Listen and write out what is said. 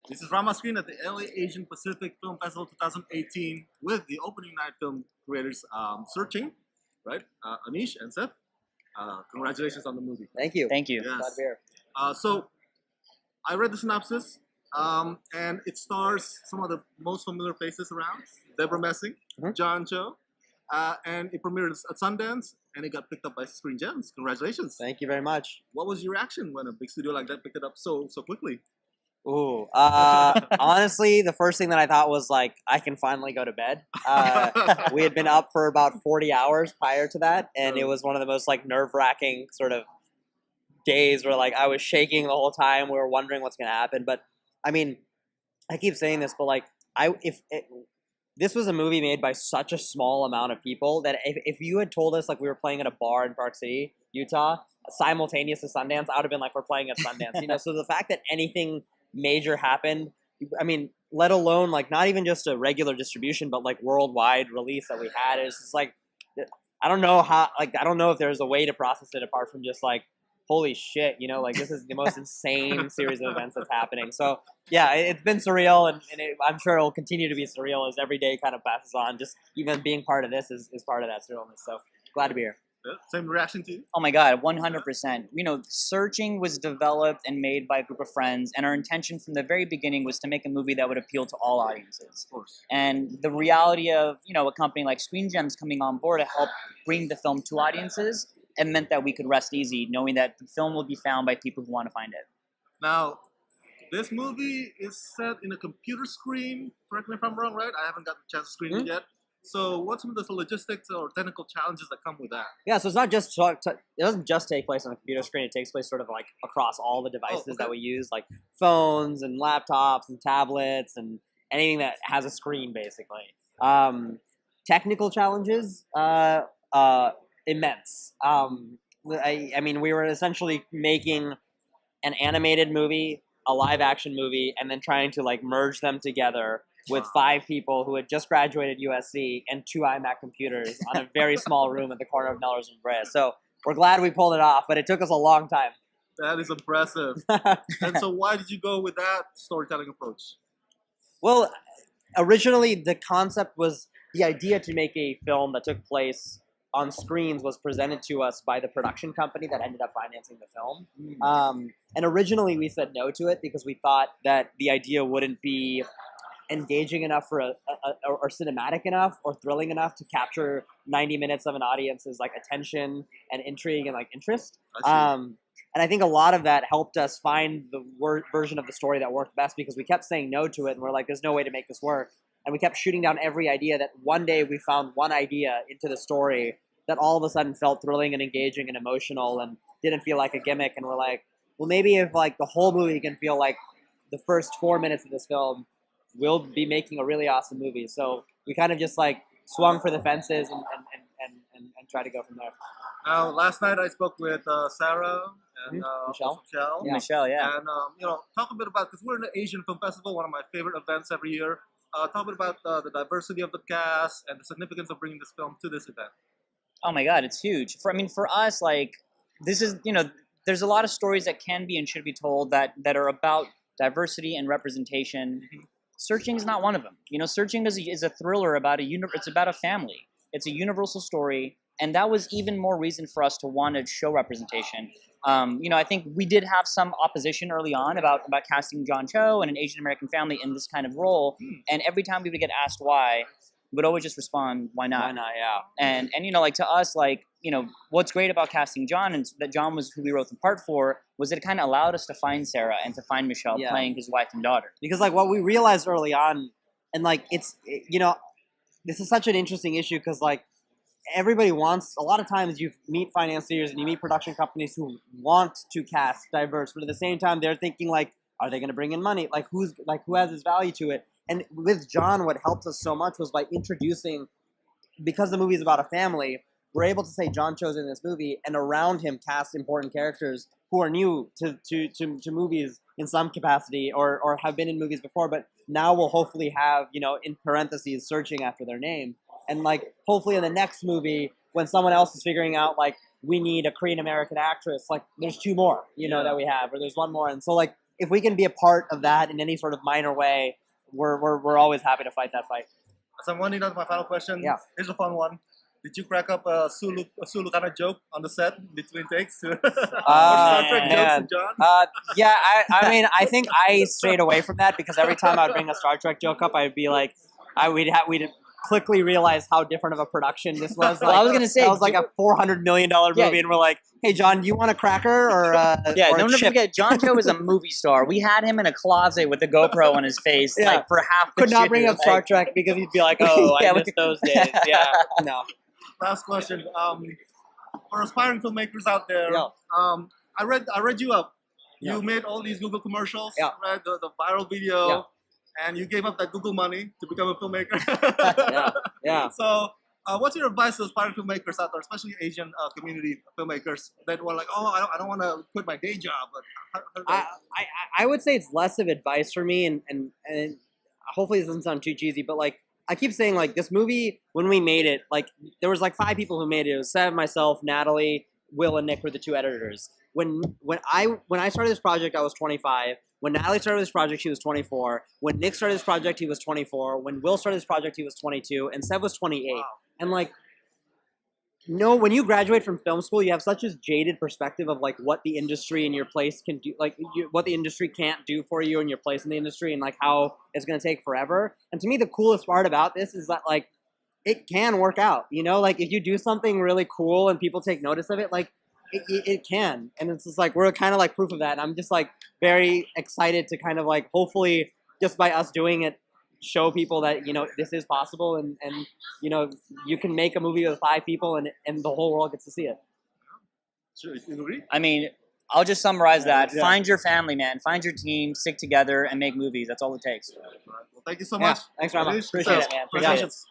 This is Rama Screen at the LA Asian Pacific Film Festival 2018 with the opening night film creators searching, right? Aneesh and Sev. Congratulations on the movie. Thank you. Thank you. Yes. Glad to be here. So I read the synopsis, and it stars some of the most familiar faces around: Deborah Messing, John Cho, and it premiered at Sundance, and it got picked up by Screen Gems. Congratulations! Thank you very much. What was your reaction when a big studio like that picked it up so quickly? Ooh, honestly, the first thing that I thought was like, I can finally go to bed. We had been up for about 40 hours prior to that, and it was one of the most like nerve-wracking sort of days where like I was shaking the whole time. We were wondering what's gonna happen, but I mean, I keep saying this, but like this was a movie made by such a small amount of people that if you had told us like we were playing at a bar in Park City, Utah, simultaneous to Sundance, I would have been like, we're playing at Sundance, you know. So the fact that anything major happened, I mean, let alone like not even just a regular distribution, but like worldwide release that we had, is just like, I don't know if there's a way to process it apart from just like, holy shit, you know, like this is the most insane series of events that's happening. So yeah, it's been surreal, and I'm sure it will continue to be surreal as every day kind of passes on. Just even being part of this is part of that surrealness. So glad to be here. Same reaction to you? Oh my God, 100%. You know, Searching was developed and made by a group of friends, and our intention from the very beginning was to make a movie that would appeal to all audiences. Of course. And the reality of, you know, a company like Screen Gems coming on board to help bring the film to audiences, it meant that we could rest easy, knowing that the film will be found by people who want to find it. Now, this movie is set in a computer screen. Correct me if I'm wrong, right? I haven't got the chance to screen it yet. So, what's some of the logistics or technical challenges that come with that? Yeah, so it's not just it doesn't just take place on a computer screen. It takes place sort of like across all the devices that we use, like phones and laptops and tablets and anything that has a screen, basically. Technical challenges, immense. I mean, we were essentially making an animated movie, a live action movie, and then trying to like merge them together with 5 people who had just graduated USC and 2 iMac computers on a very small room at the corner of Melrose and Brea. So we're glad we pulled it off, but it took us a long time. That is impressive. And so why did you go with that storytelling approach? Well, originally the concept was the idea to make a film that took place on screens was presented to us by the production company that ended up financing the film. And originally we said no to it because we thought that the idea wouldn't be engaging enough or cinematic enough or thrilling enough to capture 90 minutes of an audience's like attention and intrigue and like interest. And I think a lot of that helped us find the version of the story that worked best, because we kept saying no to it and we're like, there's no way to make this work. And we kept shooting down every idea. That one day we found one idea into the story that all of a sudden felt thrilling and engaging and emotional and didn't feel like a gimmick. And we're like, well, maybe if like the whole movie can feel like the first 4 minutes of this film, we'll be making a really awesome movie. So we kind of just like swung for the fences and tried to go from there. Now, last night I spoke with Sarah and Michelle. Michelle. Michelle, yeah. And you know, talk a bit about, because we're in the Asian Film Festival, one of my favorite events every year. Talk a bit about the diversity of the cast and the significance of bringing this film to this event. Oh my God, it's huge. For us, like, this is, you know, there's a lot of stories that can be and should be told that are about diversity and representation. Searching is not one of them. You know, Searching is a thriller about it's about a family. It's a universal story, and that was even more reason for us to want to show representation. You know, I think we did have some opposition early on about casting John Cho and an Asian American family in this kind of role, and every time we would get asked why, we'd always just respond, why not? Why not, yeah. And you know, like to us, like, you know, what's great about casting John, and that John was who we wrote the part for, was that it kind of allowed us to find Sarah and to find Michelle playing his wife and daughter. Because like what we realized early on, and like you know, this is such an interesting issue because like everybody wants, a lot of times you meet financiers and you meet production companies who want to cast diverse, but at the same time they're thinking like, are they going to bring in money? Like who has this value to it? And with John, what helped us so much was by introducing, because the movie is about a family, we're able to say John Cho's in this movie, and around him cast important characters who are new to movies in some capacity, or have been in movies before, but now will hopefully have, you know, in parentheses, searching after their name. And like, hopefully in the next movie, when someone else is figuring out like, we need a Korean American actress, like there's 2 more, you know, that we have, or there's 1 more. And so like, if we can be a part of that in any sort of minor way, we're always happy to fight that fight. So I'm winding down to my final question. Yeah. Here's a fun one. Did you crack up a Sulu kind of joke on the set between takes? Star Trek jokes man. and John? Yeah, I mean, I think I strayed away from that because every time I'd bring a Star Trek joke up, I'd be like, we'd quickly realize how different of a production this was. Well, I was gonna say that was like a $400 million movie, and we're like, hey, John, do you want a cracker or yeah, or a don't chip? forget, John Joe is a movie star. We had him in a closet with a GoPro on his face, Yeah. like for half the Could not shoot. bring up Star Trek because he'd be like, oh, Yeah, I missed those days. Yeah, no. Last question. For aspiring filmmakers out there, Yeah. I read you up. Yeah. You made all these Google commercials, Yeah. right? The viral video, Yeah. and you gave up that Google money to become a filmmaker. Yeah. So, what's your advice to aspiring filmmakers out there, especially Asian community filmmakers that were like, oh, I don't want to quit my day job. But how do they- I would say it's less of advice for me, and hopefully this doesn't sound too cheesy, but like I keep saying, like this movie when we made it, like there was like 5 people who made it. It was Sev, myself, Natalie, Will, and Nick were the 2 editors. When I started this project, I was 25. When Natalie started this project, she was 24. When Nick started this project, he was 24. When Will started this project, he was 22, and Sev was 28. Wow. And like, no, when you graduate from film school, you have such a jaded perspective of like what the industry and your place can do, like what the industry can't do for you and your place in the industry, and like how it's going to take forever. And to me, the coolest part about this is that like it can work out. You know, like if you do something really cool and people take notice of it, like it can. And it's just like we're kind of like proof of that. And I'm just like very excited to kind of like hopefully just by us doing it, show people that, you know, this is possible, and you know, you can make a movie with 5 people and the whole world gets to see it. Sure, you agree? I mean, I'll just summarize that. Yeah. Find your family, man. Find your team, stick together, and make movies. That's all it takes. Well, thank you so Yeah. much. Thanks, Rama. Aneesh, Appreciate it, man. Appreciate it. Congratulations.